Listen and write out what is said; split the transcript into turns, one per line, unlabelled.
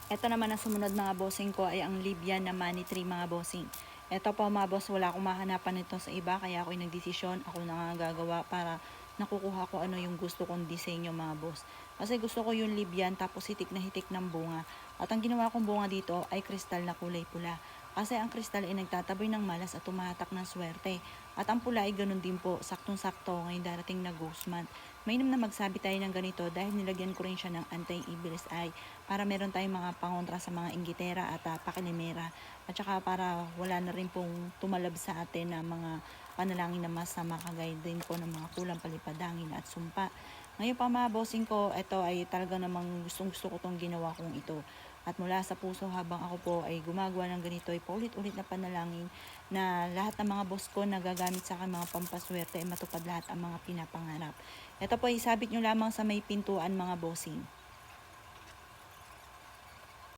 Ito naman ang sumunod mga bossing ko ay ang Libyan na money tree mga bossing. Ito po mga boss, wala akong mahanapan nito sa iba kaya ako'y nagdesisyon, ako na nga gagawa para nakukuha ko ano yung gusto kong disenyo mga boss. Kasi gusto ko yung Libyan tapos hitik na hitik ng bunga. At ang ginawa kong bunga dito ay kristal na kulay pula. Kasi ang kristal ay nagtataboy ng malas at tumahatak ng swerte. At ang pula ay ganun din po, saktong-sakto ngayong darating na ghost month. Mainam na magsabi tayo ng ganito dahil nilagyan ko rin siya ng anti-evil's eye para meron tayong mga pangontra sa mga inggitera at pakilimera. At saka para wala na rin pong tumalab sa atin na mga panalangin na masama kagaya din po ng mga kulang palipadangin at sumpa. Ngayon pa mga bossing ko, ito ay talaga namang gustong gusto ko tong ginawa kong ito. At mula sa puso habang ako po ay gumagawa ng ganito ay paulit-ulit na panalangin na lahat ng mga boss ko na gagamit sa akin mga pampaswerte ay matupad lahat ang mga pinapangarap. Ito po isabit nyo lamang sa may pintuan mga bossing.